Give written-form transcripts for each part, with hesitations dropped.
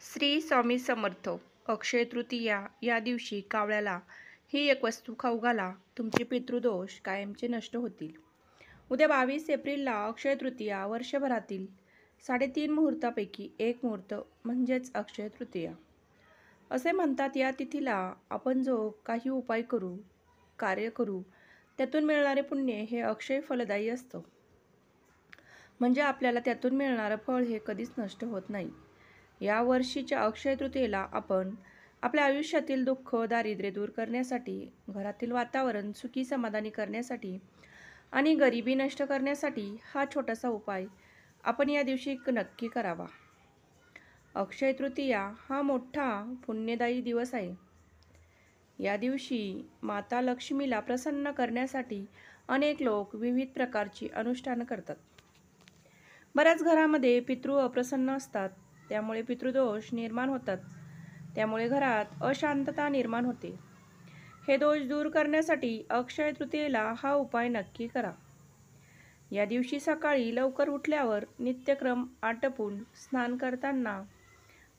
श्री स्वामी समर्थ. अक्षय तृतीया या दिवशी कावळ्याला ही एक वस्तू खाऊ घाला, तुमचे पितृदोष कायमचे नष्ट होतील. उद्या 22 एप्रिलला अक्षय तृतीया. वर्षभरातील 3.5 मुहूर्तापैकी एक मुहूर्त म्हणजेच अक्षय तृतीया असे म्हणतात. या तिथीला आपण जो काही उपाय करू, कार्य करू, त्यातून मिळणारे पुण्य हे अक्षय फलदायी असतं. म्हणजे आपल्याला त्यातून मिळणारं फळ हे कधीच नष्ट होत नाही. या वर्षीच्या अक्षय तृतीयेला आपण आपल्या आयुष्यातील दुःख, दारिद्र्य दूर करण्यासाठी, घरातील वातावरण सुखी समाधानी करण्यासाठी आणि गरिबी नष्ट करण्यासाठी हा छोटासा उपाय आपण या दिवशी नक्की करावा. अक्षय तृतीया हा मोठा पुण्यदायी दिवस आहे. या दिवशी माता लक्ष्मीला प्रसन्न करण्यासाठी अनेक लोक विविध प्रकारची अनुष्ठानं करतात. बऱ्याच घरामध्ये पितृ अप्रसन्न असतात, त्यामुळे पितृदोष निर्माण होतात. त्यामुळे घरात अशांतता निर्माण होते. हे दोष दूर करण्यासाठी अक्षय तृतीयेला हा उपाय नक्की करा. या दिवशी सकाळी लवकर उठल्यावर नित्यक्रम आटपून स्नान करताना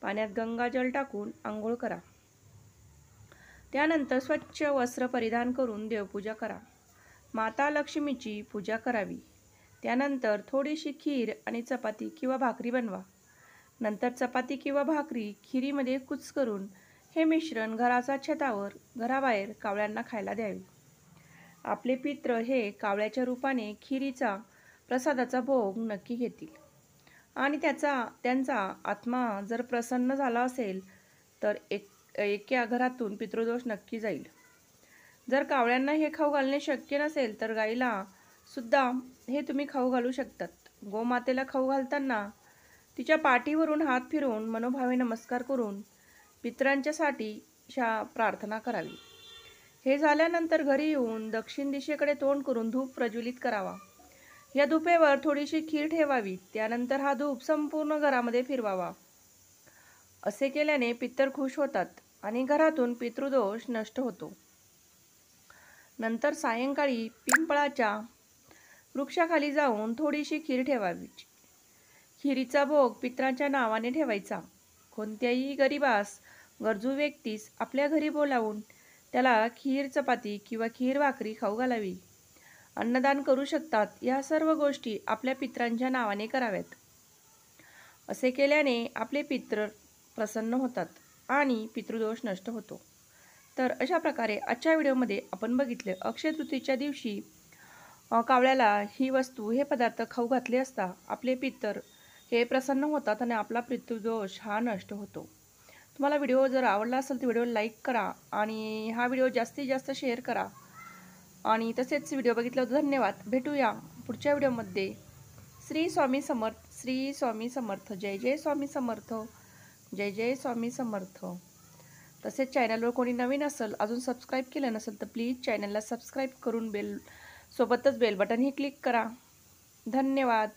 पाण्यात गंगाजल टाकून आंघोळ करा. त्यानंतर स्वच्छ वस्त्र परिधान करून देवपूजा करा. माता लक्ष्मीची पूजा करावी. त्यानंतर थोडीशी खीर आणि चपाती किंवा भाकरी बनवा. नंतर चपाती किंवा भाकरी खिरीमध्ये कुस्करून हे मिश्रण घराच्या छतावर, घराबाहेर कावळ्यांना खायला द्यावे. आपले पितृ हे कावळ्याच्या रूपाने खिरीचा प्रसादाचा भोग नक्की घेतील आणि त्यांचा आत्मा जर प्रसन्न झाला असेल तर एका घरातून पितृदोष नक्की जाईल. जर कावळ्यांना हे खाऊ घालणे शक्य नसेल तर गाईला सुद्धा हे तुम्ही खाऊ घालू शकतात. गोमातेला खाऊ घालताना तिच्या पाठीवरून हात फिरवून मनोभावे नमस्कार करून पितरांच्यासाठी प्रार्थना करावी. हे झाल्यानंतर घरी येऊन दक्षिण दिशेकडे तोंड करून धूप प्रज्वलित करावा. या धुपेवर थोडीशी खीर ठेवावी. त्यानंतर हा धूप संपूर्ण घरामध्ये फिरवावा. असे केल्याने पितर खुश होतात आणि घरातून पितृदोष नष्ट होतो. नंतर सायंकाळी पिंपळाच्या वृक्षाखाली जाऊन थोडीशी खीर ठेवावी. खिरीचा भोग पितरांच्या नावाने ठेवायचा. कोणत्याही गरीबास, गरजू व्यक्तीस आपल्या घरी बोलावून त्याला खीर चपाती किंवा खीर भाकरी खाऊ घालावी. अन्नदान करू शकतात. या सर्व गोष्टी आपल्या पितरांच्या नावाने कराव्यात. असे केल्याने आपले पितृ प्रसन्न होतात आणि पितृदोष नष्ट होतो. तर अशा प्रकारे आजच्या व्हिडिओमध्ये आपण बघितले अक्षय तृतीयेच्या दिवशी कावळ्याला ही वस्तू, हे पदार्थ खाऊ घातले असता आपले पितर हे प्रसन्न होतात आणि आपला पितृदोष हा नष्ट होतो. तुम्हाला व्हिडिओ जर आवडला असेल तर व्हिडिओला लाईक करा आणि हा व्हिडिओ जास्तीत जास्त शेअर करा. आणि तसेच व्हिडिओ बघितल्याबद्दल धन्यवाद. भेटूया पुढच्या व्हिडिओमध्ये. श्री स्वामी समर्थ. श्री स्वामी समर्थ. जय जय स्वामी समर्थ. जय जय स्वामी समर्थ. तसेच चॅनलवर कोणी नवीन असेल, अजून सबस्क्राईब केलं नसेल तर प्लीज चॅनलला सबस्क्राईब करून सोबतच बेल बटनही क्लिक करा. धन्यवाद.